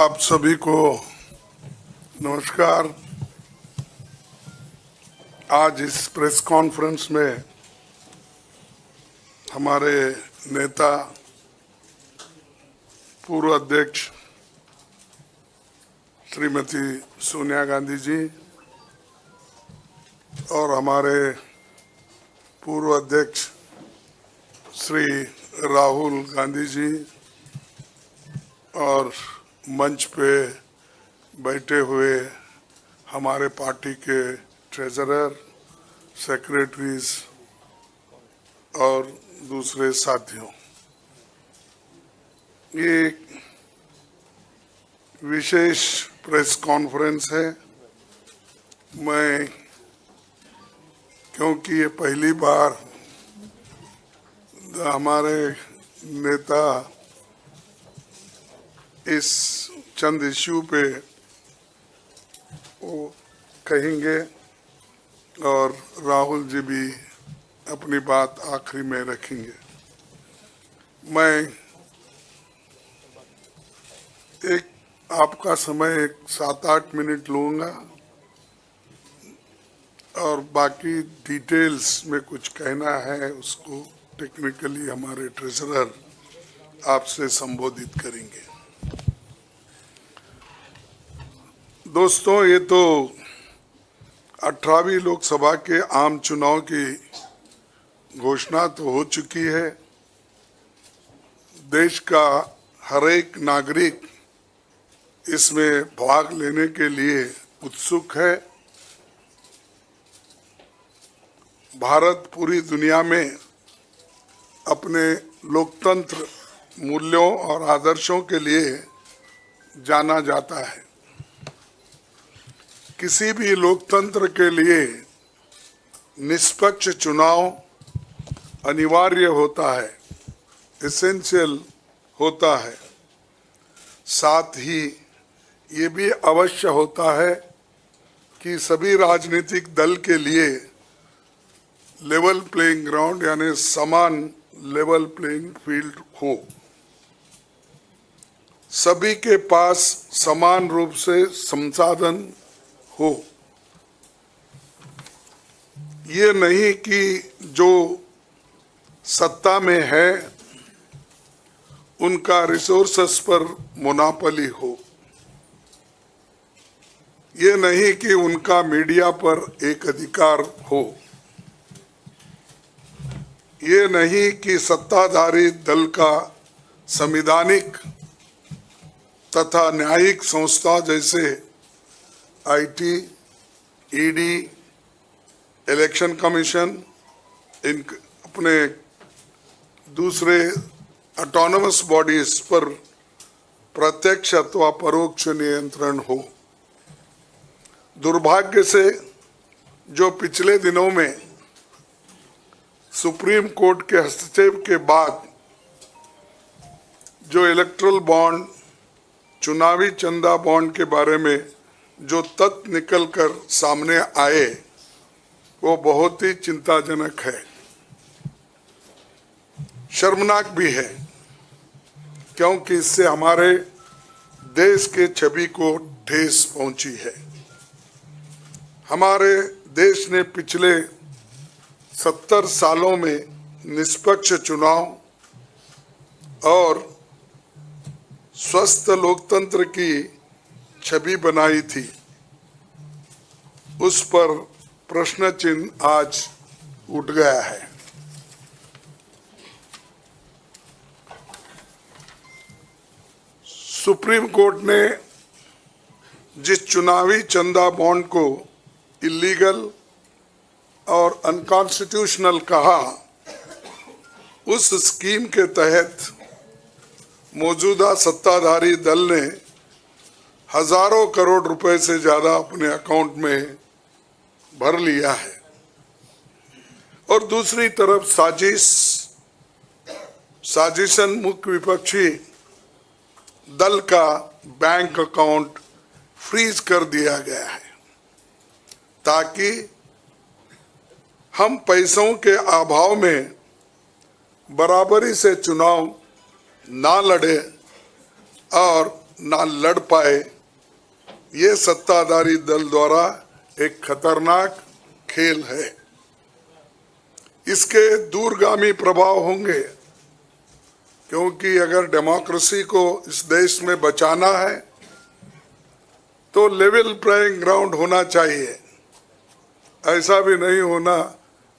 आप सभी को नमस्कार। आज इस प्रेस कॉन्फ्रेंस में हमारे नेता पूर्व अध्यक्ष श्रीमती सोनिया गांधी जी और हमारे पूर्व अध्यक्ष श्री राहुल गांधी जी और मंच पे बैठे हुए हमारे पार्टी के ट्रेजरर, सेक्रेटरीज और दूसरे साथियों, ये एक विशेष प्रेस कॉन्फ्रेंस है। मैं क्योंकि ये पहली बार हमारे नेता इस चंद इश्यू पे वो कहेंगे और राहुल जी भी अपनी बात आखिरी में रखेंगे। मैं एक आपका समय 7-8 मिनट लूँगा और बाकी डिटेल्स में कुछ कहना है उसको टेक्निकली हमारे ट्रेजरर आपसे संबोधित करेंगे। दोस्तों, ये तो 18वीं लोकसभा के आम चुनाव की घोषणा तो हो चुकी है। देश का हर एक नागरिक इसमें भाग लेने के लिए उत्सुक है। भारत पूरी दुनिया में अपने लोकतंत्र मूल्यों और आदर्शों के लिए जाना जाता है। किसी भी लोकतंत्र के लिए निष्पक्ष चुनाव अनिवार्य होता है, एसेंशियल होता है। साथ ही ये भी अवश्य होता है कि सभी राजनीतिक दल के लिए लेवल प्लेइंग ग्राउंड यानी समान लेवल प्लेइंग फील्ड हो, सभी के पास समान रूप से संसाधन हो। ये नहीं कि जो सत्ता में है उनका रिसोर्सेस पर मोनोपोली हो, ये नहीं कि उनका मीडिया पर एक अधिकार हो, ये नहीं कि सत्ताधारी दल का संवैधानिक तथा न्यायिक संस्था जैसे आईटी, ईडी, इलेक्शन कमीशन, इन अपने दूसरे ऑटोनमस बॉडीज पर प्रत्यक्ष अथवा परोक्ष नियंत्रण हो। दुर्भाग्य से जो पिछले दिनों में सुप्रीम कोर्ट के हस्तक्षेप के बाद जो इलेक्टोरल बॉन्ड, चुनावी चंदा बॉन्ड के बारे में जो तथ्य निकलकर सामने आए वो बहुत ही चिंताजनक है, शर्मनाक भी है, क्योंकि इससे हमारे देश के छवि को ठेस पहुंची है। हमारे देश ने पिछले 70 सालों में निष्पक्ष चुनाव और स्वस्थ लोकतंत्र की छवि बनाई थी, उस पर प्रश्न चिन्ह आज उठ गया है। सुप्रीम कोर्ट ने जिस चुनावी चंदा बॉन्ड को इलीगल और अनकॉन्स्टिट्यूशनल कहा, उस स्कीम के तहत मौजूदा सत्ताधारी दल ने हजारों करोड़ रुपए से ज्यादा अपने अकाउंट में भर लिया है और दूसरी तरफ साजिशन मुख्य विपक्षी दल का बैंक अकाउंट फ्रीज कर दिया गया है ताकि हम पैसों के अभाव में बराबरी से चुनाव ना लड़े और ना लड़ पाए, ये सत्ताधारी दल द्वारा एक खतरनाक खेल है। इसके दूरगामी प्रभाव होंगे, क्योंकि अगर डेमोक्रेसी को इस देश में बचाना है तो लेवल प्लेइंग ग्राउंड होना चाहिए। ऐसा भी नहीं होना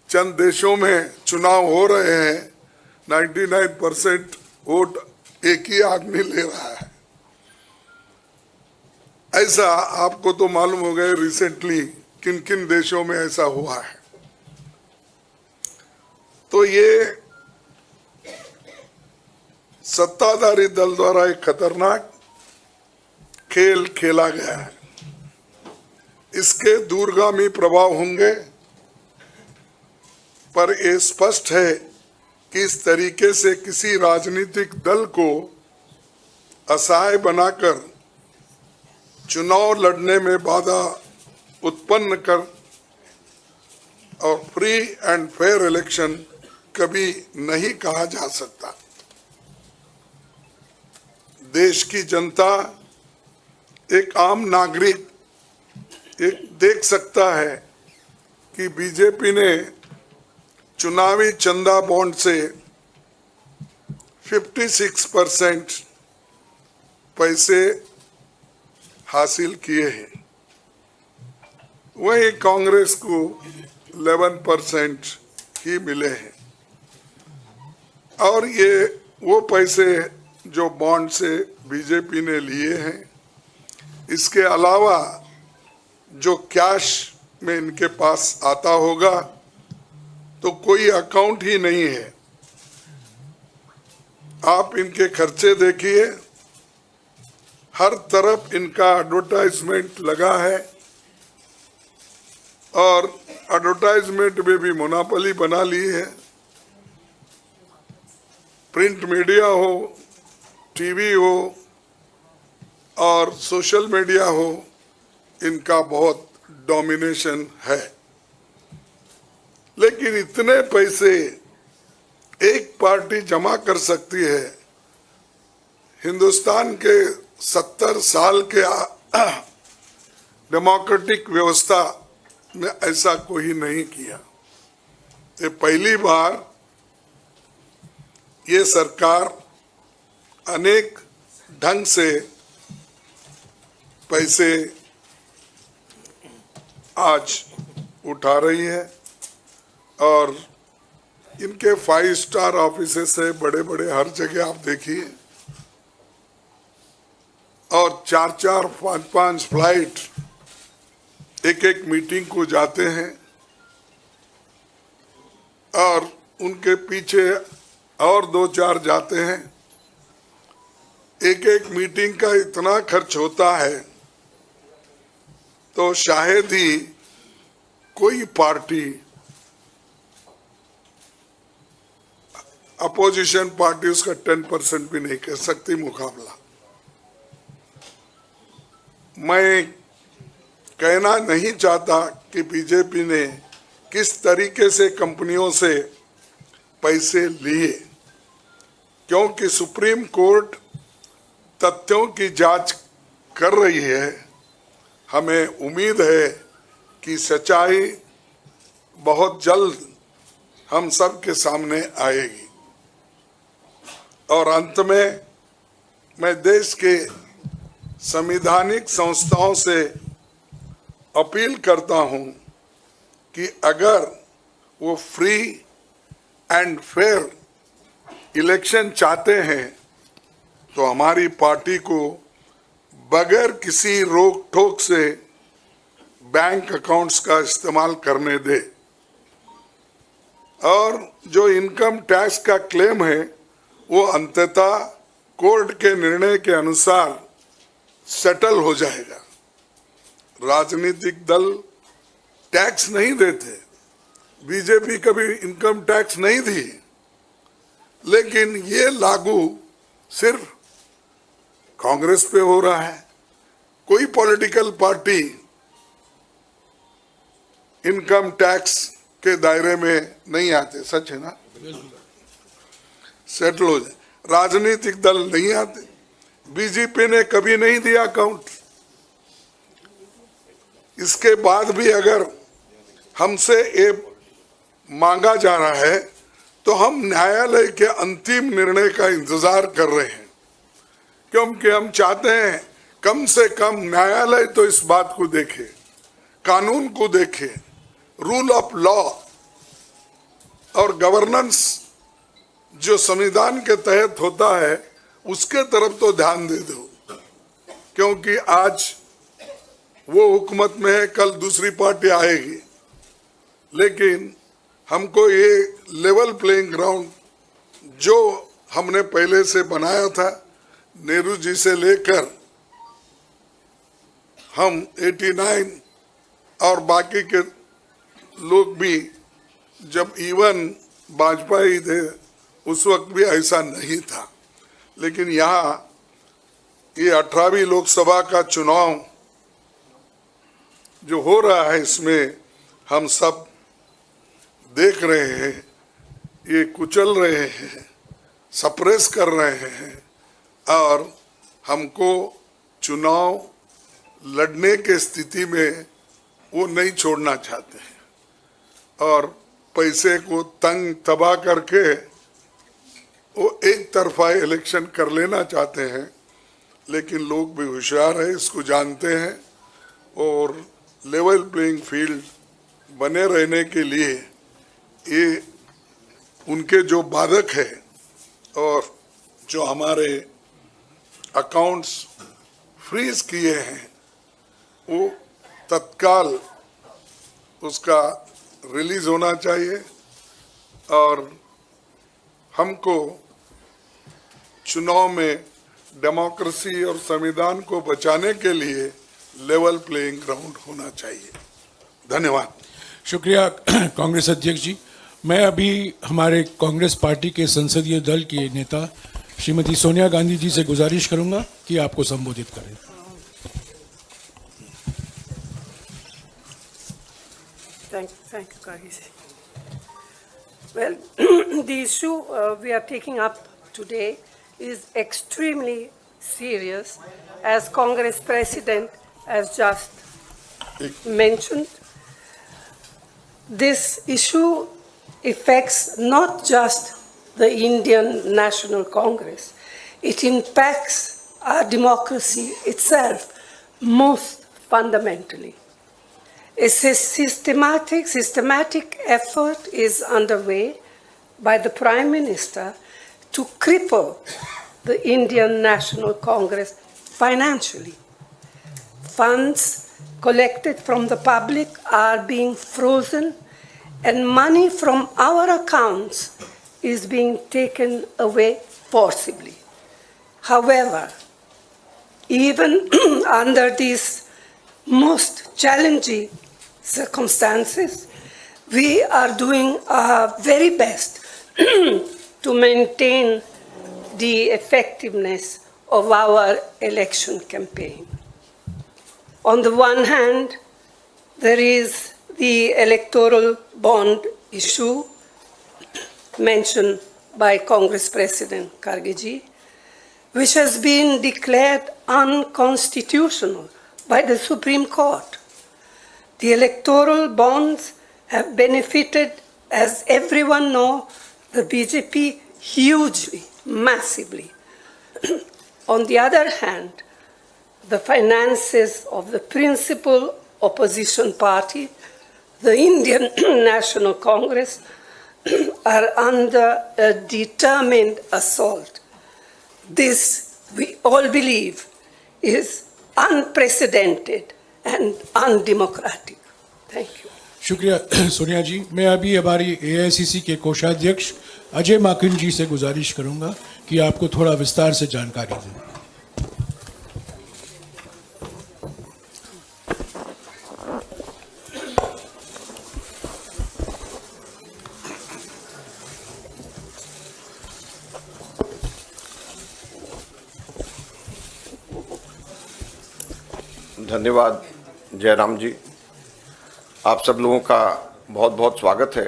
चंद देशों में चुनाव हो रहे हैं, 99% वोट एक ही आदमी ले रहा है। ऐसा आपको तो मालूम हो गया रिसेंटली किन किन देशों में ऐसा हुआ है। तो ये सत्ताधारी दल द्वारा एक खतरनाक खेल खेला गया है। इसके दूरगामी प्रभाव होंगे, पर यह स्पष्ट है कि इस तरीके से किसी राजनीतिक दल को असहाय बनाकर चुनाव लड़ने में बाधा उत्पन्न कर और फ्री एंड फेयर इलेक्शन कभी नहीं कहा जा सकता। देश की जनता, एक आम नागरिक एक देख सकता है कि बीजेपी ने चुनावी चंदा बॉन्ड से 56% पैसे हासिल किए हैं, वहीं कांग्रेस को 11% ही मिले हैं। और ये वो पैसे जो बॉन्ड से बीजेपी ने लिए हैं, इसके अलावा जो कैश में इनके पास आता होगा तो कोई अकाउंट ही नहीं है। आप इनके खर्चे देखिए, हर तरफ इनका एडवर्टाइजमेंट लगा है और एडवर्टाइजमेंट में भी मोनोपोली बना ली है। प्रिंट मीडिया हो, टीवी हो और सोशल मीडिया हो, इनका बहुत डोमिनेशन है। लेकिन इतने पैसे एक पार्टी जमा कर सकती है, हिंदुस्तान के 70 साल के डेमोक्रेटिक व्यवस्था में ऐसा कोई नहीं किया। ये पहली बार ये सरकार अनेक ढंग से पैसे आज उठा रही है और इनके 5 स्टार ऑफिसेस से बड़े बड़े हर जगह आप देखिए, और 4-4, 5-5 फ्लाइट एक मीटिंग को जाते हैं और उनके पीछे और 2-4 जाते हैं। एक मीटिंग का इतना खर्च होता है तो शायद ही कोई पार्टी, अपोजिशन पार्टी उसका 10% भी नहीं कर सकती मुकाबला। मैं कहना नहीं चाहता कि बीजेपी ने किस तरीके से कंपनियों से पैसे लिए, क्योंकि सुप्रीम कोर्ट तथ्यों की जांच कर रही है। हमें उम्मीद है कि सच्चाई बहुत जल्द हम सब के सामने आएगी। और अंत में मैं देश के संवैधानिक संस्थाओं से अपील करता हूं कि अगर वो फ्री एंड फेयर इलेक्शन चाहते हैं तो हमारी पार्टी को बगैर किसी रोक टोक से बैंक अकाउंट्स का इस्तेमाल करने दे, और जो इनकम टैक्स का क्लेम है वो अंततः कोर्ट के निर्णय के अनुसार सेटल हो जाएगा। राजनीतिक दल टैक्स नहीं देते, बीजेपी कभी इनकम टैक्स नहीं दी, लेकिन ये लागू सिर्फ कांग्रेस पे हो रहा है। कोई पॉलिटिकल पार्टी इनकम टैक्स के दायरे में नहीं आते, सच है ना, सेटल हो जाए। राजनीतिक दल नहीं आते, बीजेपी ने कभी नहीं दिया अकाउंट। इसके बाद भी अगर हमसे ये मांगा जा रहा है तो हम न्यायालय के अंतिम निर्णय का इंतजार कर रहे हैं, क्योंकि हम चाहते हैं कम से कम न्यायालय तो इस बात को देखे, कानून को देखे, रूल ऑफ लॉ और गवर्नेंस जो संविधान के तहत होता है उसके तरफ तो ध्यान दे दो, क्योंकि आज वो हुकूमत में है, कल दूसरी पार्टी आएगी। लेकिन हमको ये लेवल प्लेइंग ग्राउंड जो हमने पहले से बनाया था, नेहरू जी से लेकर हम 89 और बाकी के लोग भी, जब इवन वाजपेयी थे उस वक्त भी ऐसा नहीं था। लेकिन यहाँ ये 18वीं लोकसभा का चुनाव जो हो रहा है, इसमें हम सब देख रहे हैं, ये कुचल रहे हैं, सप्रेस कर रहे हैं और हमको चुनाव लड़ने के स्थिति में वो नहीं छोड़ना चाहते हैं और पैसे को तंग तबाह करके वो एक तरफा इलेक्शन कर लेना चाहते हैं। लेकिन लोग भी होशियार है, इसको जानते हैं और लेवल प्लेइंग फील्ड बने रहने के लिए ये उनके जो बाधक है और जो हमारे अकाउंट्स फ्रीज किए हैं वो तत्काल उसका रिलीज होना चाहिए और हमको चुनाव में डेमोक्रेसी और संविधान को बचाने के लिए लेवल प्लेइंग ग्राउंड होना चाहिए। धन्यवाद। शुक्रिया कांग्रेस अध्यक्ष जी। मैं अभी हमारे कांग्रेस पार्टी के संसदीय दल के नेता श्रीमती सोनिया गांधी जी से गुजारिश करूंगा कि आपको संबोधित करें। Thank you, Kagisi. Well, the issue we are taking up today is extremely serious, as Congress President has just mentioned. This issue affects not just the Indian National Congress, it impacts our democracy itself most fundamentally. A systematic effort is underway by the Prime Minister to cripple the Indian National Congress financially. Funds collected from the public are being frozen and money from our accounts is being taken away forcibly. However, even under these most challenging circumstances, we are doing our very best to maintain the effectiveness of our election campaign. On the one hand, there is the electoral bond issue mentioned by Congress President Kharge, which has been declared unconstitutional by the Supreme Court. The electoral bonds have benefited, as everyone knows, the BJP hugely, massively. On the other hand, the finances of the principal opposition party, the Indian National Congress, are under a determined assault. This, we all believe, is unprecedented and undemocratic. Thank you. शुक्रिया सोनिया जी। मैं अभी हमारी AICC के कोषाध्यक्ष अजय माकिन जी से गुजारिश करूंगा कि आपको थोड़ा विस्तार से जानकारी दें। धन्यवाद जयराम जी, आप सब लोगों का बहुत बहुत स्वागत है।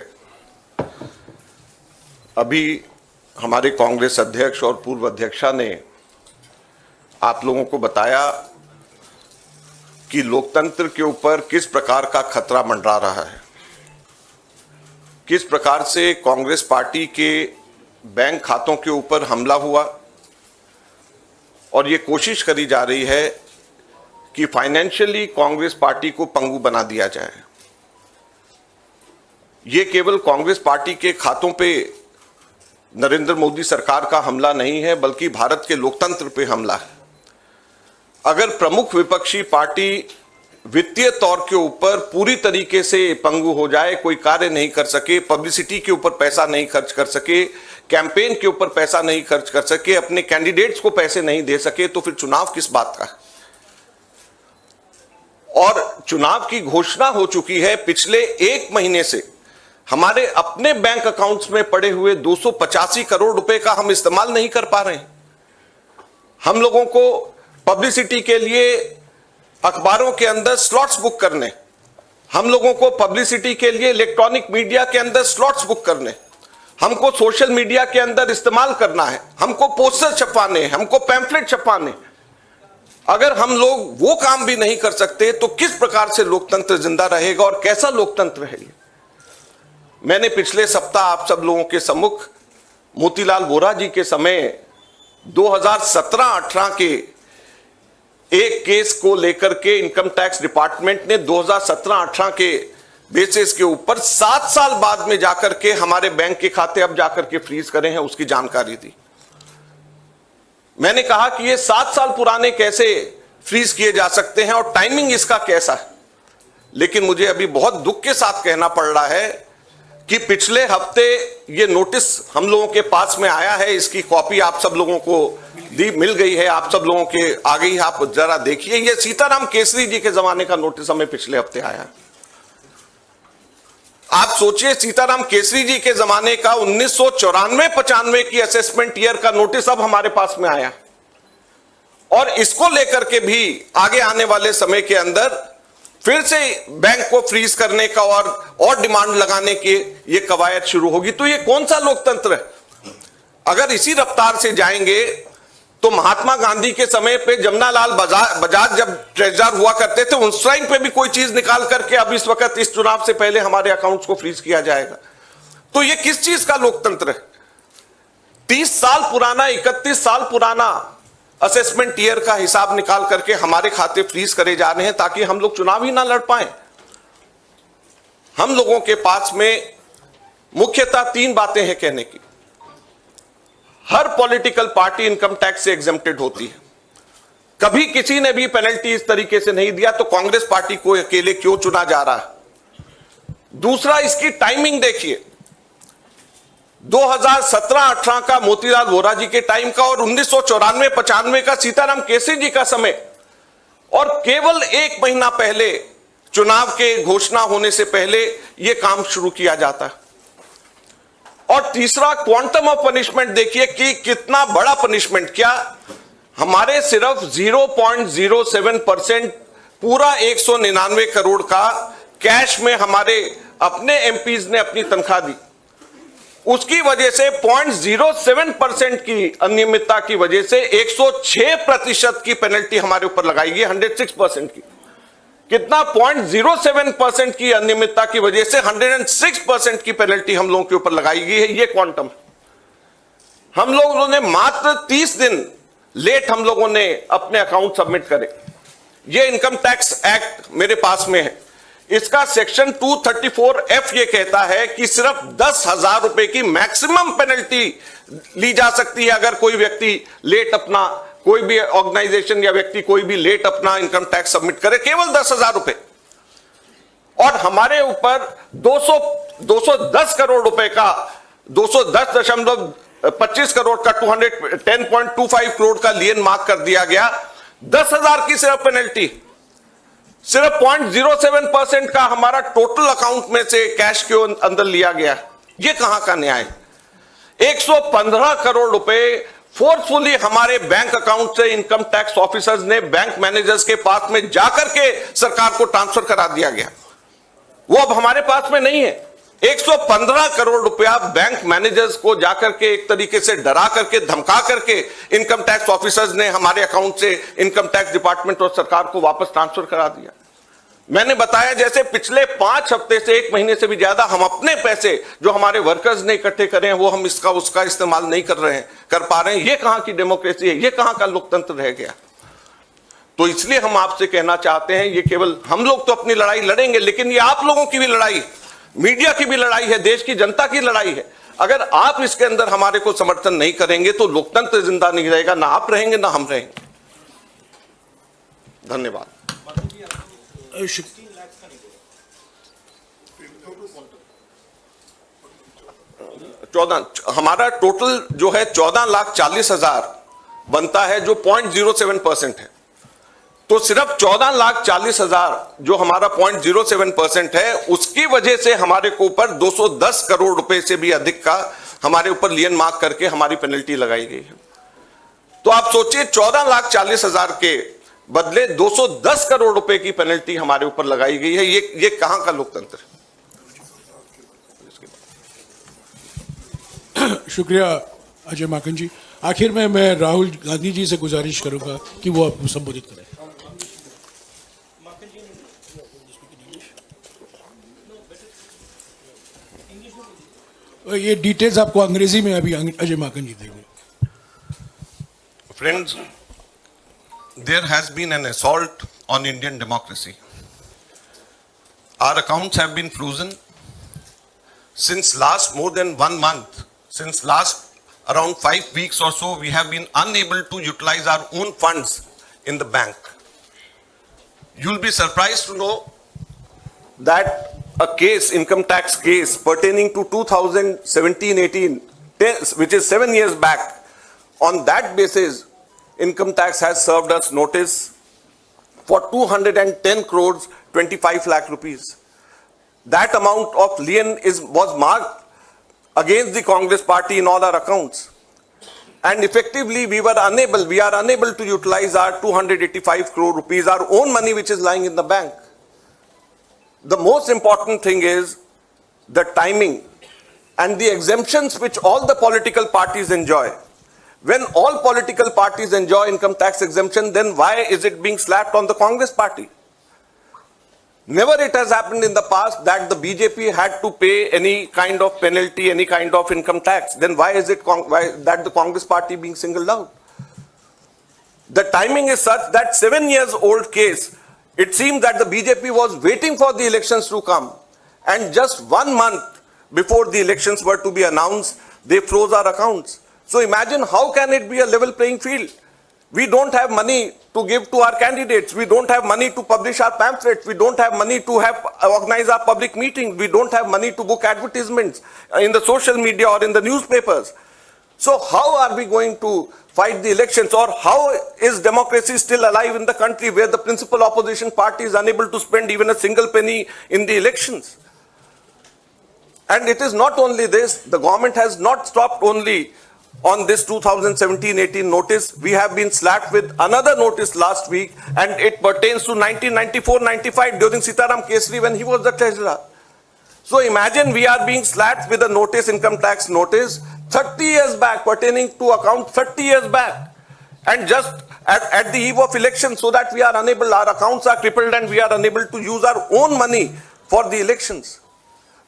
अभी हमारे कांग्रेस अध्यक्ष और पूर्व अध्यक्षा ने आप लोगों को बताया कि लोकतंत्र के ऊपर किस प्रकार का खतरा मंडरा रहा है, किस प्रकार से कांग्रेस पार्टी के बैंक खातों के ऊपर हमला हुआ और ये कोशिश करी जा रही है कि फाइनेंशियली कांग्रेस पार्टी को पंगु बना दिया जाए। ये केवल कांग्रेस पार्टी के खातों पे नरेंद्र मोदी सरकार का हमला नहीं है, बल्कि भारत के लोकतंत्र पे हमला है। अगर प्रमुख विपक्षी पार्टी वित्तीय तौर के ऊपर पूरी तरीके से पंगु हो जाए, कोई कार्य नहीं कर सके, पब्लिसिटी के ऊपर पैसा नहीं खर्च कर सके, कैंपेन के ऊपर पैसा नहीं खर्च कर सके, अपने कैंडिडेट्स को पैसे नहीं दे सके, तो फिर चुनाव किस बात का है? और चुनाव की घोषणा हो चुकी है। पिछले एक महीने से हमारे अपने बैंक अकाउंट्स में पड़े हुए 285 करोड़ रुपए का हम इस्तेमाल नहीं कर पा रहे हैं। हम लोगों को पब्लिसिटी के लिए अखबारों के अंदर स्लॉट्स बुक करने, हम लोगों को पब्लिसिटी के लिए इलेक्ट्रॉनिक मीडिया के अंदर स्लॉट्स बुक करने, हमको सोशल मीडिया के अंदर इस्तेमाल करना है, हमको पोस्टर छपवाने, हमको पैम्फलेट छपवाने। अगर हम लोग वो काम भी नहीं कर सकते तो किस प्रकार से लोकतंत्र जिंदा रहेगा और कैसा लोकतंत्र है ये? मैंने पिछले सप्ताह आप सब लोगों के सम्मुख मोतीलाल वोरा जी के समय 2017-18 के एक केस को लेकर के इनकम टैक्स डिपार्टमेंट ने 2017-18 के बेसिस के ऊपर 7 साल बाद में जाकर के हमारे बैंक के खाते अब जाकर के फ्रीज करे हैं, उसकी जानकारी दी। मैंने कहा कि ये 7 साल पुराने कैसे फ्रीज किए जा सकते हैं और टाइमिंग इसका कैसा है। लेकिन मुझे अभी बहुत दुख के साथ कहना पड़ रहा है कि पिछले हफ्ते ये नोटिस हम लोगों के पास में आया है, इसकी कॉपी आप सब लोगों को मिल गई है, आप सब लोगों के आगे ही आप जरा देखिए। ये सीताराम केसरी जी के जमाने का नोटिस हमें पिछले हफ्ते आया। आप सोचिए, सीताराम केसरी जी के जमाने का 1994-95 की असेसमेंट ईयर का नोटिस अब हमारे पास में आया और इसको लेकर के भी आगे आने वाले समय के अंदर फिर से बैंक को फ्रीज करने का और डिमांड लगाने की ये कवायद शुरू होगी। तो ये कौन सा लोकतंत्र है? अगर इसी रफ्तार से जाएंगे तो महात्मा गांधी के समय पे जमनालाल बजाज जब ट्रेजरर हुआ करते थे, उस टाइम पे भी कोई चीज निकाल करके अब इस वक्त इस चुनाव से पहले हमारे अकाउंट्स को फ्रीज किया जाएगा। तो ये किस चीज का लोकतंत्र है? 30 साल पुराना, 31 साल पुराना असेसमेंट ईयर का हिसाब निकाल करके हमारे खाते फ्रीज करे जा रहे हैं ताकि हम लोग चुनाव ही ना लड़ पाए। हम लोगों के पास में मुख्यतः 3 बातें हैं कहने की। हर पॉलिटिकल पार्टी इनकम टैक्स से एग्जेम्प्टेड होती है। कभी किसी ने भी पेनल्टी इस तरीके से नहीं दिया, तो कांग्रेस पार्टी को अकेले क्यों चुना जा रहा है? दूसरा, इसकी टाइमिंग देखिए। 2017-18 का मोतीलाल वोरा जी के टाइम का और 1994-95 का सीताराम केसरी जी का समय, और केवल 1 महीना पहले चुनाव के घोषणा होने से पहले यह काम शुरू किया जाता है। और तीसरा, क्वांटम ऑफ पनिशमेंट देखिए कि कितना बड़ा पनिशमेंट। क्या हमारे सिर्फ 0.07% पूरा 199 करोड़ का कैश में हमारे अपने एमपीज ने अपनी तनख्वाह दी, उसकी वजह से 0.07% की अनियमितता की वजह से 106% की पेनल्टी हमारे ऊपर लगाई गई, 106% की। कितना? 0.07% की अनियमितता की वजह से 106% की पेनल्टी हम लोगों के ऊपर लगाई गई है। ये क्वांटम। हम लोगों ने मात्र 30 दिन लेट हम लोगों ने अपने अकाउंट सबमिट करे। ये इनकम टैक्स एक्ट मेरे पास में है, इसका सेक्शन 234F ये कहता है कि सिर्फ 10,000 रुपए की मैक्सिमम पेनल्टी ली जा सकती है अगर कोई व्यक्ति लेट अपना, कोई भी ऑर्गेनाइजेशन या व्यक्ति कोई भी लेट अपना इनकम टैक्स सबमिट करे, केवल 10,000 रुपए। और हमारे ऊपर 210 करोड़ रुपए का 210.25 करोड़ का 210.25 करोड़ का लियन मार्क कर दिया गया। 10,000 की सिर्फ पेनल्टी, सिर्फ 0.07% का हमारा टोटल अकाउंट में से कैश के अंदर लिया गया। ये कहां का न्याय? 115 करोड़ रुपए फोर्सफुली हमारे बैंक अकाउंट से इनकम टैक्स ऑफिसर्स ने बैंक मैनेजर्स के पास में जाकर के सरकार को ट्रांसफर करा दिया गया। वो अब हमारे पास में नहीं है। 115 करोड़ रुपया बैंक मैनेजर्स को जाकर के एक तरीके से डरा करके धमका करके इनकम टैक्स ऑफिसर्स ने हमारे अकाउंट से इनकम टैक्स डिपार्टमेंट और सरकार को वापस ट्रांसफर करा दिया। मैंने बताया जैसे पिछले 5 हफ्ते से 1 महीने से भी ज्यादा हम अपने पैसे जो हमारे वर्कर्स ने इकट्ठे करे हैं वो हम इसका उसका इस्तेमाल नहीं कर पा रहे हैं। ये कहां की डेमोक्रेसी है, ये कहां का लोकतंत्र रह गया। तो इसलिए हम आपसे कहना चाहते हैं, ये केवल हम लोग तो अपनी लड़ाई लड़ेंगे, लेकिन ये आप लोगों की भी लड़ाई, मीडिया की भी लड़ाई है, देश की जनता की लड़ाई है। अगर आप इसके अंदर हमारे को समर्थन नहीं करेंगे तो लोकतंत्र जिंदा नहीं रहेगा, ना आप रहेंगे ना हम रहेंगे। धन्यवाद। हमारा टोटल जो है 14,40,000 बनता है, जो 0.07% है। तो सिर्फ 14,40,000 जो हमारा 0.07% है, उसकी वजह से हमारे को ऊपर 210 करोड़ रुपए से भी अधिक का हमारे ऊपर लियन मार्क करके हमारी पेनल्टी लगाई गई है। तो आप सोचिए 14,40,000 के बदले 210 करोड़ रुपए की पेनल्टी हमारे ऊपर लगाई गई है। ये कहां का लोकतंत्र है? शुक्रिया अजय माकन जी। आखिर में मैं राहुल गांधी जी से गुजारिश करूंगा कि वो आपको संबोधित करें। ये डिटेल्स आपको अंग्रेजी में अभी अजय माकन जी देंगे। Friends, there has been an assault on Indian democracy. Our accounts have been frozen since last more than 1 month. Since last around 5 weeks or so, we have been unable to utilize our own funds in the bank. You'll be surprised to know that a case, income tax case pertaining to 2017-18, which is 7 years back, on that basis, income tax has served us notice for 210 crores, 25 lakh rupees. That amount of lien was marked against the Congress party in all our accounts. And effectively, we are unable to utilize our 285 crore rupees, our own money which is lying in the bank. The most important thing is the timing and the exemptions which all the political parties enjoy. When all political parties enjoy income tax exemption, then why is it being slapped on the Congress party? Never it has happened in the past that the BJP had to pay any kind of penalty, any kind of income tax. Then why is it that the Congress party being singled out? The timing is such that 7 years old case, it seems that the BJP was waiting for the elections to come, and just 1 month before the elections were to be announced, they froze our accounts. So imagine how can it be a level playing field? We don't have money to give to our candidates. We don't have money to publish our pamphlets. We don't have money to organize our public meetings. We don't have money to book advertisements in the social media or in the newspapers. So how are we going to fight the elections, or how is democracy still alive in the country where the principal opposition party is unable to spend even a single penny in the elections? And it is not only this, the government has not stopped only on this 2017-18 notice. We have been slapped with another notice last week, and it pertains to 1994-95 during Sitaram Kesri when he was the treasurer. So imagine we are being slapped with a notice, income tax notice, 30 years back, pertaining to account 30 years back, and just at the eve of election, so that we are unable, our accounts are crippled and we are unable to use our own money for the elections.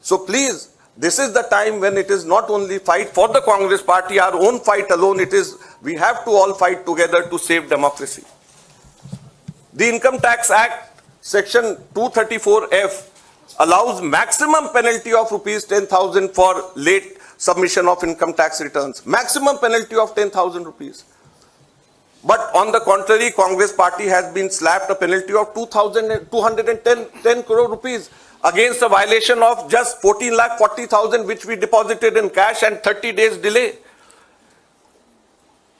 So please, this is the time when it is not only fight for the Congress party, our own fight alone, it is, we have to all fight together to save democracy. The Income Tax Act, section 234F, allows maximum penalty of rupees 10,000 for late submission of income tax returns. Maximum penalty of 10,000 rupees. But on the contrary, Congress party has been slapped a penalty of 210 crore rupees against a violation of just 14,40,000 which we deposited in cash and 30 days delay.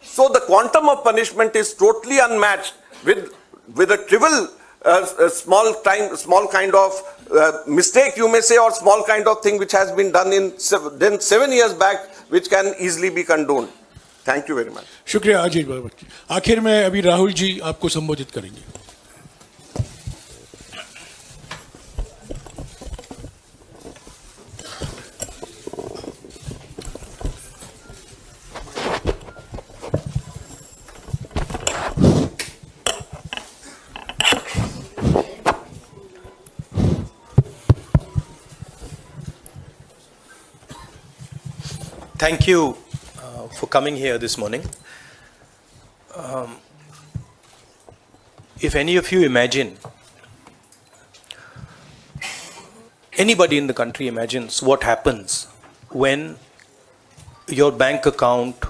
So the quantum of punishment is totally unmatched with a trivial small kind of mistake, you may say, or small kind of thing which has been done in 7 years back, which can easily be condoned. Thank you very much. शुक्रिया अजय बाबा जी। आखिर में अभी राहुल जी आपको संबोधित करेंगे। thank you for coming here this morning. If any of you imagine, anybody in the country imagines what happens when your bank account,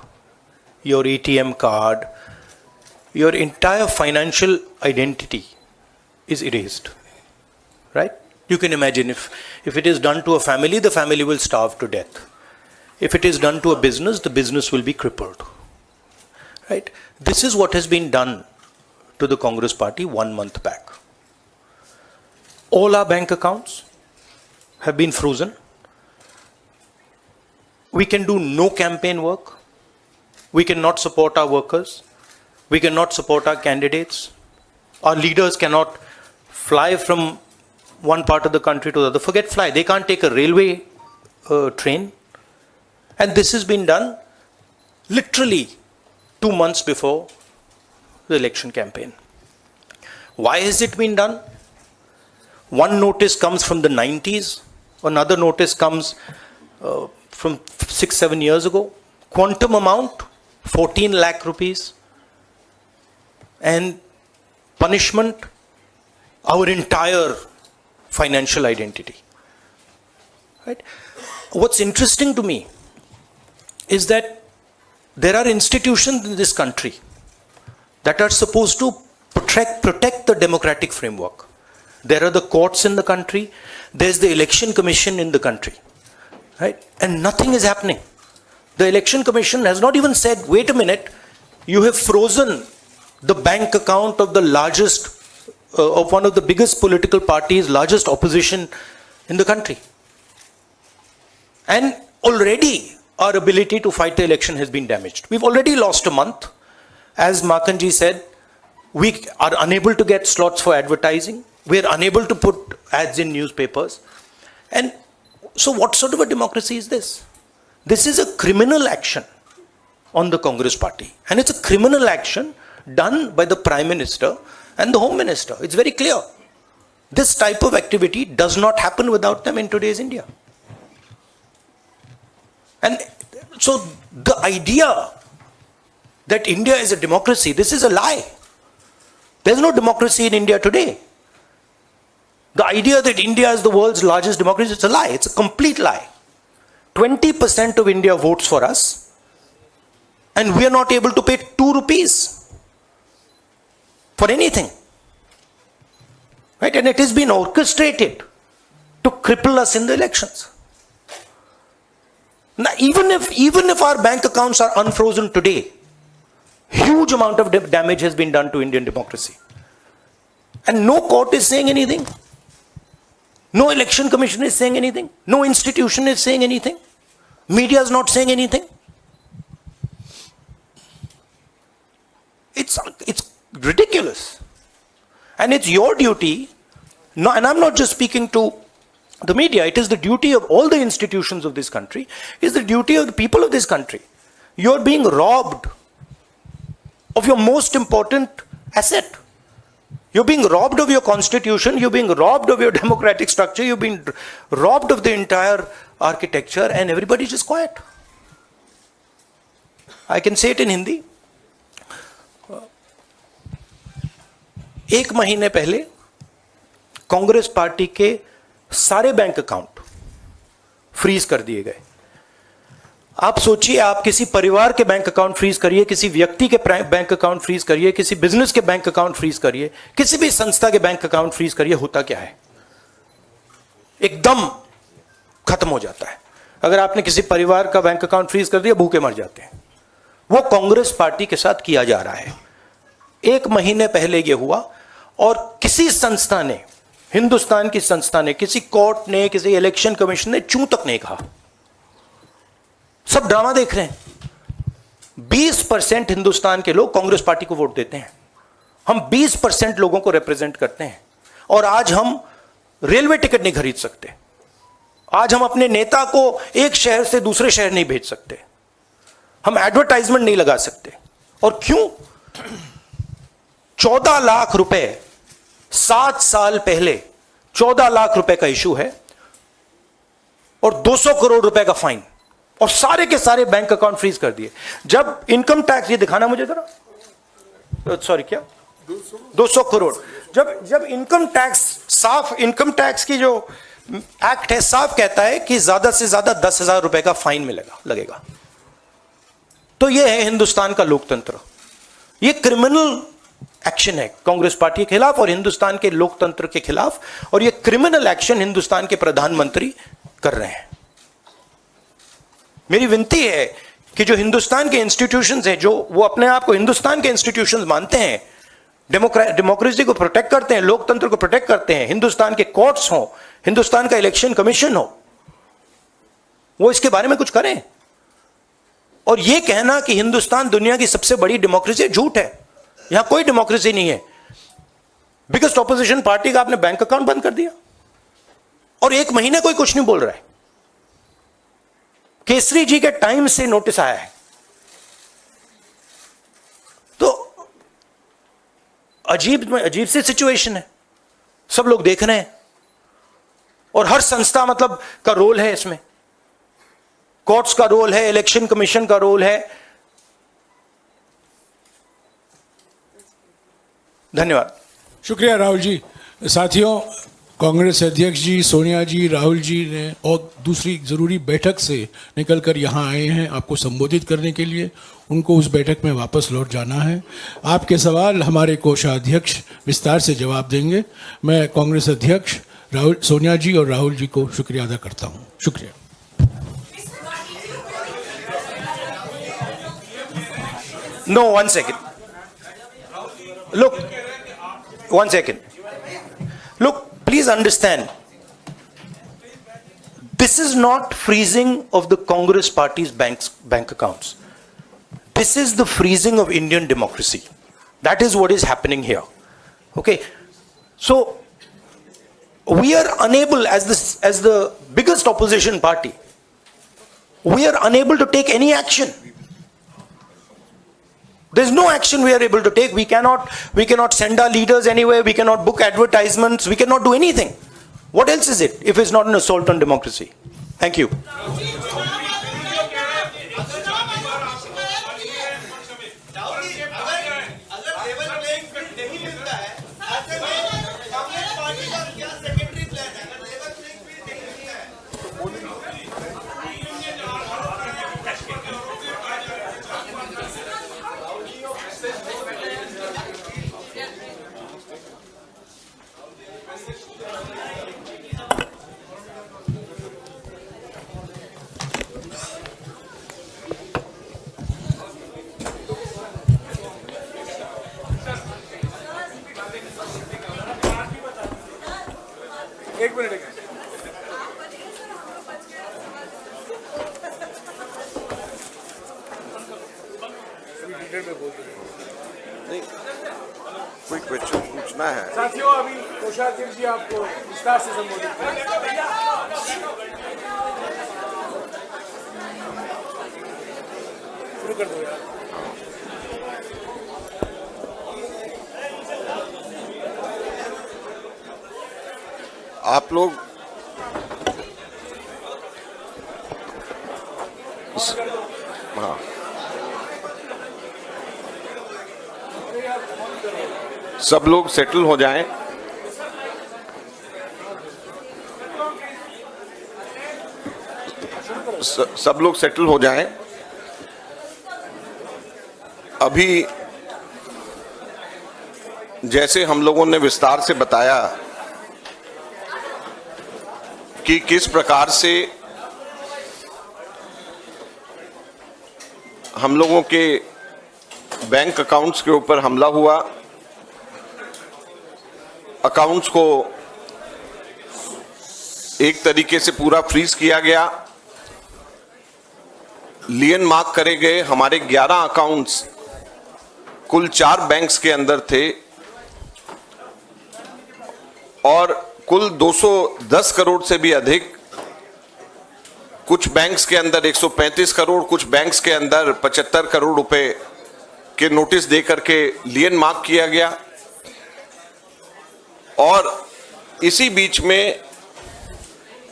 your ATM card, your entire financial identity is erased, right? You can imagine if it is done to a family, the family will starve to death. If it is done to a business, the business will be crippled, right? This is what has been done to the Congress party 1 month back. All our bank accounts have been frozen. We can do no campaign work. We cannot support our workers. We cannot support our candidates. Our leaders cannot fly from one part of the country to the other. Forget fly. They can't take a railway train. And this has been done literally 2 months before the election campaign. Why has it been done? One notice comes from the 90s. Another notice comes from 6-7 years ago. Quantum amount, 14 lakh rupees. And punishment, our entire financial identity. Right? What's interesting to me is that there are institutions in this country that are supposed to protect the democratic framework. There are the courts in the country, there's the election commission in the country, right? And nothing is happening. The election commission has not even said, wait a minute, you have frozen the bank account of the largest, of one of the biggest political parties, largest opposition in the country. And already our ability to fight the election has been damaged. We've already lost a month. As Makanji said, we are unable to get slots for advertising. We are unable to put ads in newspapers. And so what sort of a democracy is this? This is a criminal action on the Congress party. And it's a criminal action done by the Prime Minister and the Home Minister. It's very clear. This type of activity does not happen without them in today's India. And so the idea that India is a democracy, this is a lie. There's no democracy in India today. The idea that India is the world's largest democracy, it's a lie. It's a complete lie. 20% of India votes for us, and we are not able to pay 2 rupees for anything. Right? And it has been orchestrated to cripple us in the elections. Now, even if our bank accounts are unfrozen today, huge amount of damage has been done to Indian democracy. And no court is saying anything. No election commission is saying anything. No institution is saying anything. Media is not saying anything. It's ridiculous. And it's your duty, and I'm not just speaking to the media, it is the duty of all the institutions of this country, it is the duty of the people of this country. You're being robbed of your most important asset. You're being robbed of your constitution, you're being robbed of your democratic structure, you're being robbed of the entire architecture, and everybody's just quiet. I can say it in Hindi. 1 महीने पहले Congress party के सारे bank account freeze कर दिए गए. आप सोचिए, आप किसी परिवार के बैंक अकाउंट फ्रीज करिए, किसी व्यक्ति के बैंक अकाउंट फ्रीज करिए, किसी बिजनेस के बैंक अकाउंट फ्रीज करिए, किसी भी संस्था के बैंक अकाउंट फ्रीज करिए, होता क्या है? एकदम खत्म हो जाता है. अगर आपने किसी परिवार का बैंक अकाउंट फ्रीज कर दिया, भूखे मर जाते हैं. वो कांग्रेस पार्टी के साथ किया जा रहा है. 1 महीने पहले ये हुआ, और किसी संस्था ने, हिंदुस्तान की संस्था ने, किसी कोर्ट ने, किसी इलेक्शन कमीशन ने चूं तक नहीं कहा. सब ड्रामा देख रहे हैं. 20% हिंदुस्तान के लोग कांग्रेस पार्टी को वोट देते हैं. हम 20% लोगों को रिप्रेजेंट करते हैं. और आज हम रेलवे टिकट नहीं खरीद सकते. आज हम अपने नेता को एक शहर से दूसरे शहर नहीं भेज सकते. हम एडवर्टाइजमेंट नहीं लगा सकते. और क्यों? 14 लाख रुपए 7 साल पहले 14 लाख रुपए का इशू है, और 200 करोड़ रुपए का फाइन. और सारे के सारे बैंक अकाउंट फ्रीज कर दिए। जब इनकम टैक्स, ये दिखाना मुझे जरा, सॉरी क्या 200 करोड़, जब इनकम टैक्स, साफ इनकम टैक्स की जो एक्ट है साफ कहता है कि ज्यादा से ज्यादा 10,000 रुपए का फाइन लगेगा। तो ये है हिंदुस्तान का लोकतंत्र। ये क्रिमिनल एक्शन है कांग्रेस पार्टी के खिलाफ और हिंदुस्तान के लोकतंत्र के खिलाफ, और ये क्रिमिनल एक्शन हिंदुस्तान के प्रधानमंत्री कर रहे हैं। मेरी विनती है कि जो हिंदुस्तान के इंस्टीट्यूशंस हैं, जो वो अपने आप को हिंदुस्तान के इंस्टीट्यूशंस मानते हैं, डेमोक्रेसी को प्रोटेक्ट करते हैं, लोकतंत्र को प्रोटेक्ट करते हैं, हिंदुस्तान के कोर्ट्स हो, हिंदुस्तान का इलेक्शन कमीशन हो, वो इसके बारे में कुछ करें। और यह कहना कि हिंदुस्तान दुनिया की सबसे बड़ी डेमोक्रेसी, झूठ है। यहां कोई डेमोक्रेसी नहीं है। बिगेस्ट ऑपोजिशन पार्टी का आपने बैंक अकाउंट बंद कर दिया और 1 महीने कोई कुछ नहीं बोल रहा है। केसरी जी के टाइम से नोटिस आया है। तो अजीब सी सिचुएशन है, सब लोग देख रहे हैं और हर संस्था मतलब का रोल है इसमें। कोर्ट्स का रोल है, इलेक्शन कमीशन का रोल है। धन्यवाद। शुक्रिया राहुल जी। साथियों, कांग्रेस अध्यक्ष जी, सोनिया जी, राहुल जी ने और दूसरी ज़रूरी बैठक से निकलकर यहाँ आए हैं आपको संबोधित करने के लिए। उनको उस बैठक में वापस लौट जाना है। आपके सवाल हमारे कोषाध्यक्ष विस्तार से जवाब देंगे। मैं कांग्रेस अध्यक्ष सोनिया जी और राहुल जी को शुक्रिया अदा करता हूँ। शुक्रिया। No, 1 second. Look, 1 second. Look, please understand. This is not freezing of the Congress party's bank accounts. This is the freezing of Indian democracy. That is what is happening here. Okay? So, we are unable, as the biggest opposition party, we are unable to take any action. There's no action we are able to take. We cannot send our leaders anywhere. We cannot book advertisements. We cannot do anything. What else is it if it's not an assault on democracy? Thank you. कोई question पूछना है? साथियों, अभी कोषाध्यक्ष जी आपको विस्तार से संबोधित करेंगे। शुरू कर दो यार। आप लोग हाँ, सब लोग सेटल हो जाएं। सब लोग सेटल हो जाएं। अभी जैसे हम लोगों ने विस्तार से बताया कि किस प्रकार से हम लोगों के बैंक अकाउंट्स के ऊपर हमला हुआ, अकाउंट्स को एक तरीके से पूरा फ्रीज किया गया, लियन मार्क करे गए। हमारे 11 अकाउंट्स कुल 4 बैंक्स के अंदर थे और कुल 210 करोड़ से भी अधिक, कुछ बैंक्स के अंदर 135 करोड़, कुछ बैंक्स के अंदर 75 करोड़ रुपए के नोटिस दे करके लियन मार्क किया गया। और इसी बीच में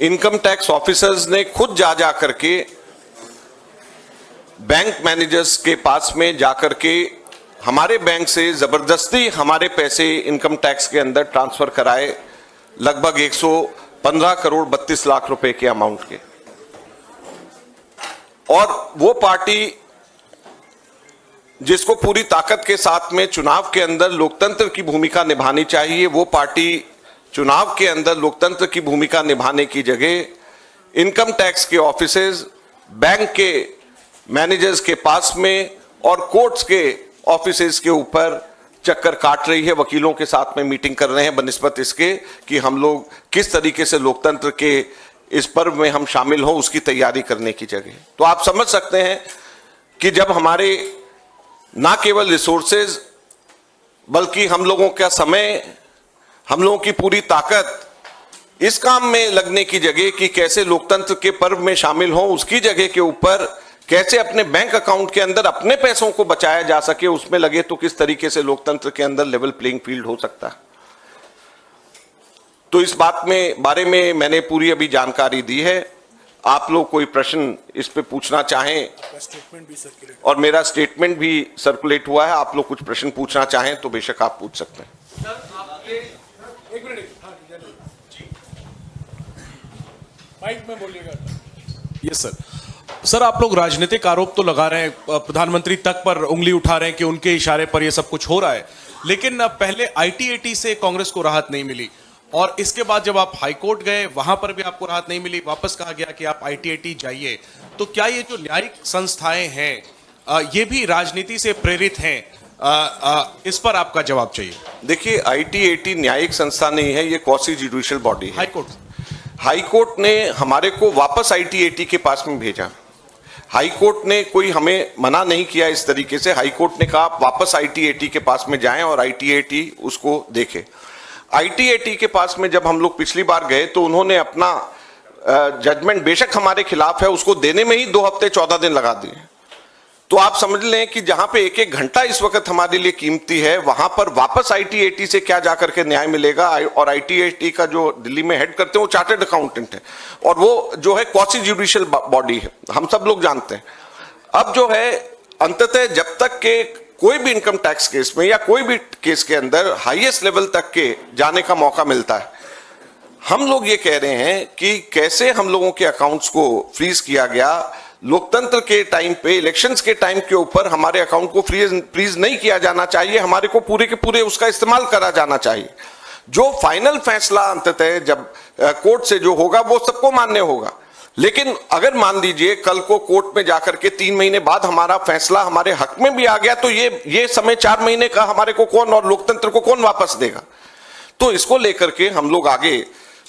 इनकम टैक्स ऑफिसर्स ने खुद जा करके बैंक मैनेजर्स के पास में जाकर के हमारे बैंक से जबरदस्ती हमारे पैसे इनकम टैक्स के अंदर ट्रांसफर कराए, लगभग 115 करोड़ 32 लाख रुपए के अमाउंट के। और वो पार्टी जिसको पूरी ताकत के साथ में चुनाव के अंदर लोकतंत्र की भूमिका निभानी चाहिए, वो पार्टी चुनाव के अंदर लोकतंत्र की भूमिका निभाने की जगह इनकम टैक्स के ऑफिसेज, बैंक के मैनेजर्स के पास में और कोर्ट्स के ऑफिसेज के ऊपर चक्कर काट रही है, वकीलों के साथ में मीटिंग कर रहे हैं बनिस्बत इसके कि हम लोग किस तरीके से लोकतंत्र के इस पर्व में हम शामिल हों, उसकी तैयारी करने की जगह। तो आप समझ सकते हैं कि जब हमारे ना केवल रिसोर्सेज बल्कि हम लोगों का समय, हम लोगों की पूरी ताकत इस काम में लगने की जगह कि कैसे लोकतंत्र के पर्व में शामिल हों, उसकी जगह के ऊपर कैसे अपने बैंक अकाउंट के अंदर अपने पैसों को बचाया जा सके, उसमें लगे तो किस तरीके से लोकतंत्र के अंदर लेवल प्लेइंग फील्ड हो सकता है। तो इस बारे में मैंने पूरी अभी जानकारी दी है। आप लोग कोई प्रश्न इस पे पूछना चाहें, और मेरा स्टेटमेंट भी सर्कुलेट हुआ है, आप लोग कुछ प्रश्न पूछना चाहें तो बेशक आप पूछ सकते हैं। माइक में बोलिएगा। Yes sir. सर, आप लोग राजनीतिक आरोप तो लगा रहे हैं, प्रधानमंत्री तक पर उंगली उठा रहे हैं कि उनके इशारे पर यह सब कुछ हो रहा है, लेकिन पहले आईटीएटी से कांग्रेस को राहत नहीं मिली और इसके बाद जब आप हाईकोर्ट गए वहां पर भी आपको राहत नहीं मिली, वापस कहा गया कि आप आईटीएटी जाइए। तो क्या ये जो न्यायिक संस्थाएं हैं ये भी राजनीति से प्रेरित हैं? इस पर आपका जवाब चाहिए। देखिए, आईटीएटी न्यायिक संस्था नहीं है, ये क्वासी जुडिशियल बॉडी है। हाईकोर्ट ने हमारे को वापस आईटीएटी के पास में भेजा। हाईकोर्ट ने कोई हमें मना नहीं किया इस तरीके से। हाईकोर्ट ने कहा आप वापस आईटीएटी के पास में जाएं और आईटीएटी उसको देखे। आईटीएटी के पास में जब हम लोग पिछली बार गए तो उन्होंने अपना जजमेंट बेशक हमारे खिलाफ है, उसको देने में ही 2 हफ्ते 14 दिन लगा दिए। तो आप समझ लें कि जहां पे 1-1 घंटा इस वक्त हमारे लिए कीमती है, वहां पर वापस आईटीएटी से क्या जाकर के न्याय मिलेगा। और आईटीएटी का जो दिल्ली में हेड करते हैं वो चार्टर्ड अकाउंटेंट है और वो जो है क्वासी जुडिशियल बॉडी है, हम सब लोग जानते हैं। अब जो है अंततः जब तक के कोई भी इनकम टैक्स केस में या कोई भी केस के अंदर हाईएस्ट लेवल तक के जाने का मौका मिलता है, हम लोग ये कह रहे हैं कि कैसे हम लोगों के अकाउंट्स को फ्रीज किया गया। लोकतंत्र के टाइम पे, इलेक्शंस के टाइम के ऊपर हमारे अकाउंट को फ्रीज नहीं किया जाना चाहिए, हमारे को पूरे के पूरे उसका इस्तेमाल करा जाना चाहिए। जो फाइनल फैसला अंततः जब कोर्ट से जो होगा वो सबको मान्य होगा। लेकिन अगर मान लीजिए कल को कोर्ट में जाकर के 3 महीने बाद हमारा फैसला हमारे हक में भी आ गया तो ये समय 4 महीने का हमारे को कौन और लोकतंत्र को कौन वापस देगा। तो इसको लेकर के हम लोग आगे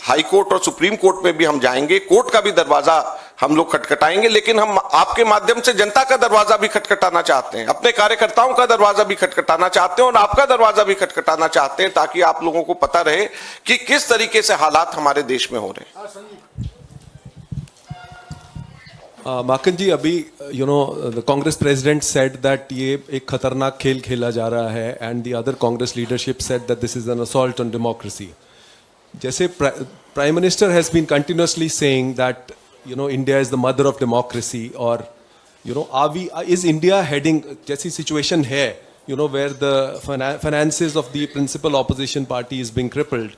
हाई कोर्ट और सुप्रीम कोर्ट में भी हम जाएंगे, कोर्ट का भी दरवाजा हम लोग खटखटाएंगे, लेकिन हम आपके माध्यम से जनता का दरवाजा भी खटखटाना चाहते हैं, अपने कार्यकर्ताओं का दरवाजा भी खटखटाना चाहते हैं और आपका दरवाजा भी खटखटाना चाहते हैं, ताकि आप लोगों को पता रहे कि किस तरीके से हालात हमारे देश में हो रहे हैं। माकन जी, अभी the Congress president said that ये एक खतरनाक खेल खेला जा रहा है and the other Congress leadership said that this is an assault on democracy. जैसे prime minister has been continuously saying that India is the mother of democracy, और इज इंडिया हेडिंग, जैसी सिचुएशन है where the finances of the principal opposition party is being crippled,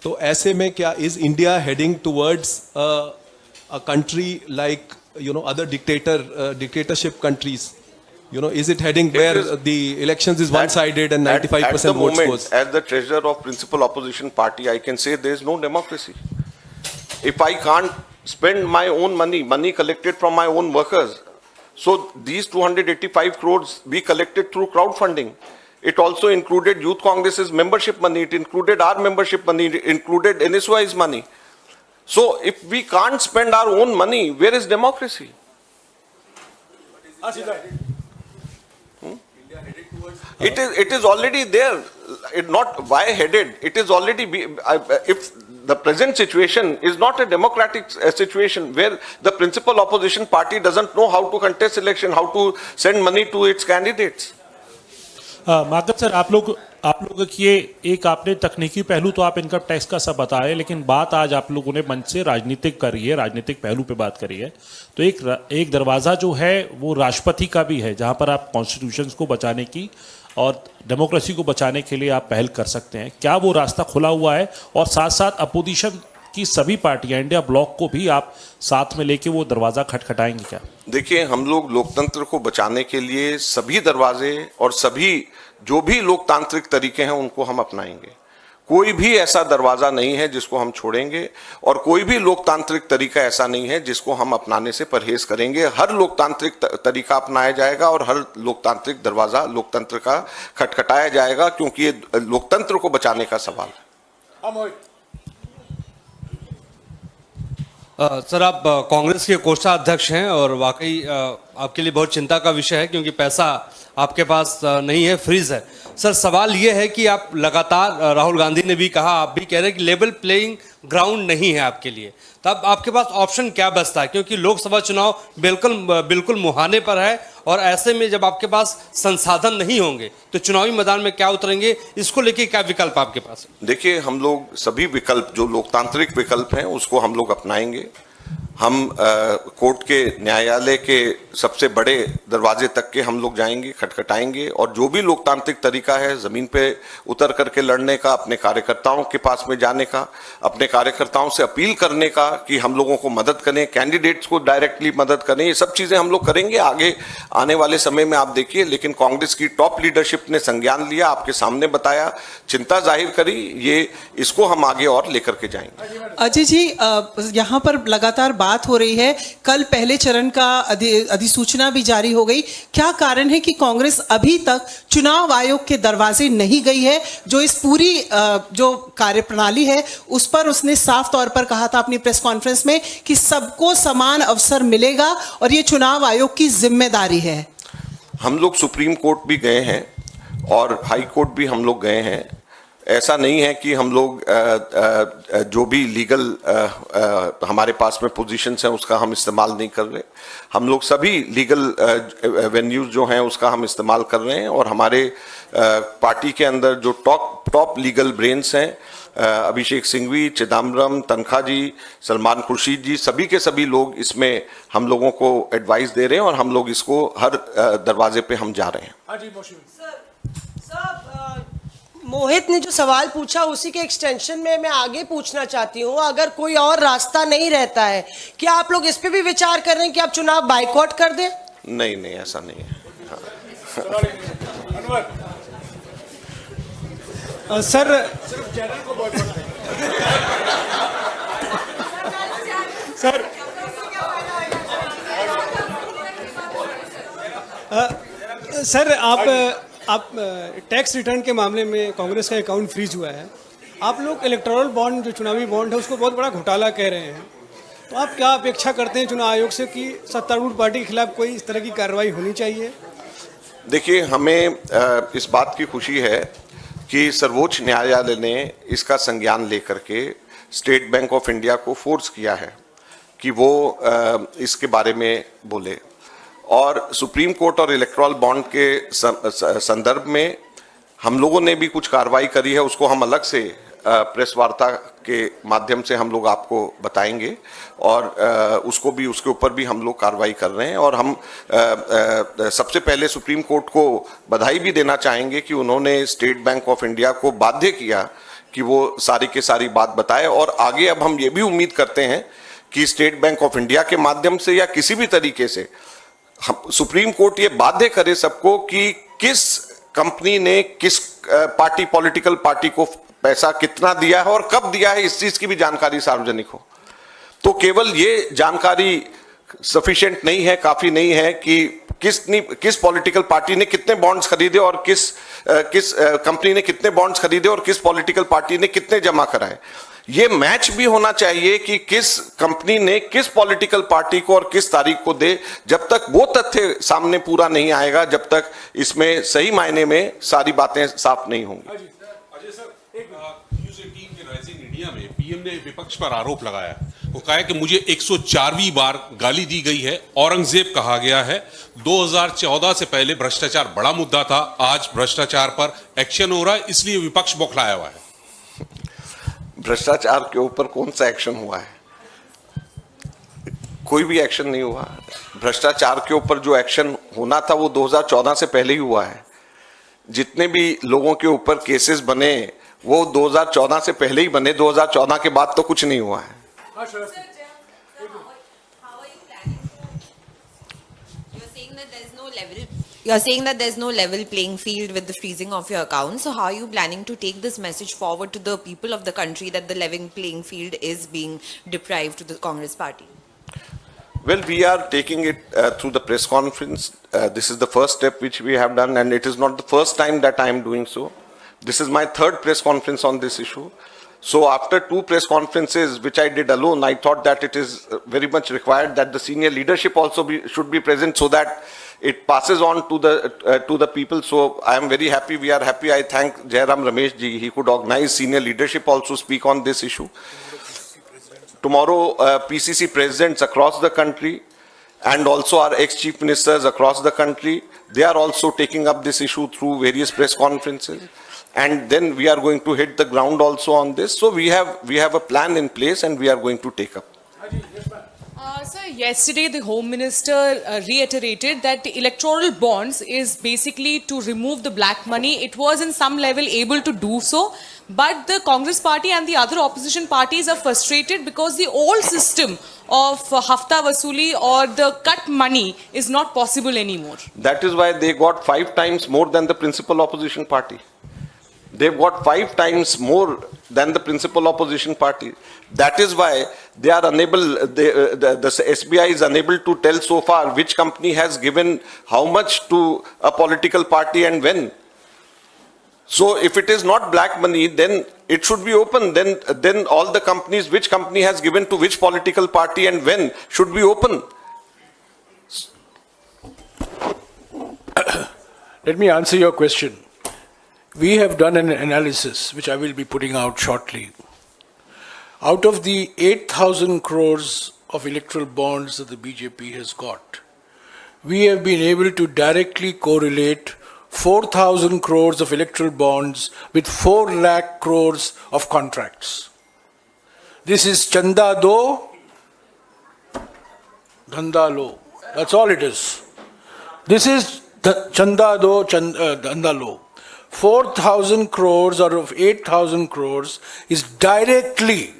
तो ऐसे में क्या is India heading towards a country like other dictatorship countries? Is it heading where the elections is one-sided and 95% votes goes? As the treasurer of principal opposition party, I can say there is no democracy. If I can't spend my own money collected from my own workers, so these 285 crores we collected through crowdfunding. It also included Youth Congress's membership money, it included our membership money, it included NSY's money. So if we can't spend our own money, where is democracy? It is already there. Not why headed. It is already if the present situation is not a democratic situation where the principal opposition party doesn't know how to contest election, how to send money to its candidates. Maken sir, आप लोग की ये एक आपने तकनीकी पहलू तो आप इनकम टैक्स का सब बताए, लेकिन बात आज आप लोगों ने मंच से राजनीतिक करी है, राजनीतिक पहलू पे बात करी है। तो एक दरवाज़ा जो है वो राष्ट्रपति का भी है, जहां पर आप कॉन्स्टिट्यूशन को बचाने की और डेमोक्रेसी को बचाने के लिए आप पहल कर सकते हैं। क्या वो रास्ता खुला हुआ है? और साथ साथ अपोजिशन की सभी पार्टियां, इंडिया ब्लॉक को भी आप साथ में लेके वो दरवाज़ा खटखटाएंगे क्या? देखिए, हम लोग लोकतंत्र को बचाने के लिए सभी दरवाजे और सभी जो भी लोकतांत्रिक तरीके हैं उनको हम अपनाएंगे। कोई भी ऐसा दरवाजा नहीं है जिसको हम छोड़ेंगे, और कोई भी लोकतांत्रिक तरीका ऐसा नहीं है जिसको हम अपनाने से परहेज करेंगे। हर लोकतांत्रिक तरीका अपनाया जाएगा और हर लोकतांत्रिक दरवाजा लोकतंत्र का खटखटाया जाएगा, क्योंकि ये लोकतंत्र को बचाने का सवाल है। सर, आप कांग्रेस के कोषाध्यक्ष हैं और वाकई आपके लिए बहुत चिंता का विषय है, क्योंकि पैसा आपके पास नहीं है, फ्रीज है। सर, सवाल ये है कि आप लगातार, राहुल गांधी ने भी कहा, आप भी कह रहे हैं कि लेवल प्लेइंग ग्राउंड नहीं है आपके लिए। तब आपके पास ऑप्शन क्या बचता है? क्योंकि लोकसभा चुनाव बिल्कुल मुहाने पर है, और ऐसे में जब आपके पास संसाधन नहीं होंगे तो चुनावी मैदान में क्या उतरेंगे? इसको लेके क्या विकल्प आपके पास है? देखिए, हम लोग सभी विकल्प जो लोकतांत्रिक विकल्प हैं उसको हम लोग अपनाएंगे। हम कोर्ट के, न्यायालय के सबसे बड़े दरवाजे तक के हम लोग जाएंगे, खटखटाएंगे, और जो भी लोकतांत्रिक तरीका है जमीन पे उतर करके लड़ने का, अपने कार्यकर्ताओं के पास में जाने का, अपने कार्यकर्ताओं से अपील करने का कि हम लोगों को मदद करें, कैंडिडेट्स को डायरेक्टली मदद करें, ये सब चीजें हम लोग करेंगे आगे आने वाले समय में। आप देखिए, लेकिन कांग्रेस की टॉप लीडरशिप ने संज्ञान लिया, आपके सामने बताया, चिंता जाहिर करी, ये इसको हम आगे और लेकर के जाएंगे। अजय जी, यहाँ पर लगातार बात हो रही है, कल पहले चरण का अधिसूचना भी जारी हो गई। क्या कारण है कि कांग्रेस अभी तक चुनाव आयोग के दरवाजे नहीं गई है? जो इस पूरी जो कार्यप्रणाली है उस पर उसने साफ तौर पर कहा था अपनी प्रेस कॉन्फ्रेंस में कि सबको समान अवसर मिलेगा और ये चुनाव आयोग की जिम्मेदारी है। हम लोग सुप्रीम कोर्ट भी गए हैं और हाई कोर्ट भी हम लोग गए हैं। ऐसा नहीं है कि हम लोग जो भी लीगल हमारे पास में पोजीशंस हैं उसका हम इस्तेमाल नहीं कर रहे। हम लोग सभी लीगल वेन्यूज जो हैं उसका हम इस्तेमाल कर रहे हैं, और हमारे पार्टी के अंदर जो टॉप लीगल ब्रेन्स हैं, अभिषेक सिंघवी, चिदम्बरम, तनखा जी, सलमान खुर्शीद जी, सभी के सभी लोग इसमें हम लोगों को एडवाइस दे रहे हैं, और हम लोग इसको हर दरवाजे पे हम जा रहे हैं। मोहित ने जो सवाल पूछा उसी के एक्सटेंशन में मैं आगे पूछना चाहती हूँ, अगर कोई और रास्ता नहीं रहता है, क्या आप लोग इस पे भी विचार कर रहे हैं कि आप चुनाव बाइकआउट कर दें? नहीं, ऐसा नहीं है। सर, सर आप टैक्स रिटर्न के मामले में कांग्रेस का अकाउंट फ्रीज हुआ है। आप लोग इलेक्टोरल बॉन्ड, जो चुनावी बॉन्ड है, उसको बहुत बड़ा घोटाला कह रहे हैं। तो आप क्या अपेक्षा करते हैं चुनाव आयोग से कि सत्तारूढ़ पार्टी के खिलाफ कोई इस तरह की कार्रवाई होनी चाहिए? देखिए, हमें इस बात की खुशी है कि सर्वोच्च न्यायालय ने इसका संज्ञान लेकर के स्टेट बैंक ऑफ इंडिया को फोर्स किया है कि वो इसके बारे में बोले, और सुप्रीम कोर्ट और इलेक्टोरल बॉन्ड के संदर्भ में हम लोगों ने भी कुछ कार्रवाई करी है, उसको हम अलग से प्रेस वार्ता के माध्यम से हम लोग आपको बताएंगे, और उसको भी, उसके ऊपर भी हम लोग कार्रवाई कर रहे हैं। और हम सबसे पहले सुप्रीम कोर्ट को बधाई भी देना चाहेंगे कि उन्होंने स्टेट बैंक ऑफ इंडिया को बाध्य किया कि वो सारी के सारी बात बताए, और आगे अब हम ये भी उम्मीद करते हैं कि स्टेट बैंक ऑफ इंडिया के माध्यम से या किसी भी तरीके से सुप्रीम कोर्ट ये बाध्य करे सबको कि किस कंपनी ने किस पार्टी, पॉलिटिकल पार्टी को पैसा कितना दिया है और कब दिया है, इस चीज की भी जानकारी सार्वजनिक हो। तो केवल ये जानकारी सफिशिएंट नहीं है, काफी नहीं है कि किस पॉलिटिकल पार्टी ने कितने बॉन्ड्स खरीदे और किस कंपनी ने कितने बॉन्ड्स खरीदे और किस पॉलिटिकल पार्टी ने कितने जमा कराए। ये मैच भी होना चाहिए कि किस कंपनी ने किस पॉलिटिकल पार्टी को और किस तारीख को दे। जब तक वो तथ्य सामने पूरा नहीं आएगा, जब तक इसमें सही मायने में सारी बातें साफ नहीं होंगी। अजय सर, एक न्यूज़ 18 के राइजिंग इंडिया में पीएम ने विपक्ष पर आरोप लगाया वो कहा है कि मुझे 104वीं बार गाली दी गई है, औरंगजेब कहा गया है। 2014 से पहले भ्रष्टाचार बड़ा मुद्दा था, आज भ्रष्टाचार पर एक्शन हो रहा है, इसलिए विपक्ष बौखलाया हुआ है। भ्रष्टाचार के ऊपर कौन सा एक्शन हुआ है? कोई भी एक्शन नहीं हुआ। भ्रष्टाचार के ऊपर जो एक्शन होना था वो 2014 से पहले ही हुआ है। जितने भी लोगों के ऊपर केसेस बने वो 2014 से पहले ही बने, 2014 के बाद तो कुछ नहीं हुआ है। You're saying that there's no level playing field with the freezing of your account. So how are you planning to take this message forward to the people of the country that the level playing field is being deprived to the Congress party? Well, we are taking it through the press conference. This is the first step which we have done, and it is not the first time that I am doing so. This is my third press conference on this issue. So after two press conferences, which I did alone, I thought that it is very much required that the senior leadership also should be present so that it passes on to the people. So I am very happy. We are happy. I thank Jairam Ramesh ji. He could organize senior leadership also speak on this issue. Tomorrow, PCC presidents across the country and also our ex-chief ministers across the country, they are also taking up this issue through various press conferences. And then we are going to hit the ground also on this. So we have a plan in place and we are going to take up. Sir, yesterday the Home Minister reiterated that the electoral bonds is basically to remove the black money. It was in some level able to do so, but the Congress party and the other opposition parties are frustrated because the old system of hafta vasuli or the cut money is not possible anymore. That is why they got 5 times more than the principal opposition party. They've got 5 times more than the principal opposition party. That is why they are unable, the SBI is unable to tell so far which company has given how much to a political party and when. So if it is not black money, then it should be open. Then all the companies, which company has given to which political party and when, should be open. Let me answer your question. We have done an analysis, which I will be putting out shortly. Out of the 8,000 crores of electoral bonds that the BJP has got, we have been able to directly correlate 4,000 crores of electoral bonds with 4 lakh crores of contracts. This is Chanda Do, Dhanda Lo. That's all it is. This is Chanda Do, Dhanda Lo. 4,000 crores out of 8,000 crores is directly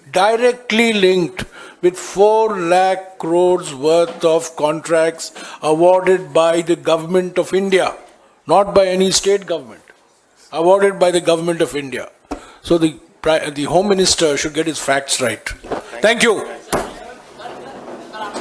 linked with 4 lakh crores worth of contracts awarded by the government of India, not by any state government, awarded by the government of India. So the Home Minister should get his facts right. Thank you.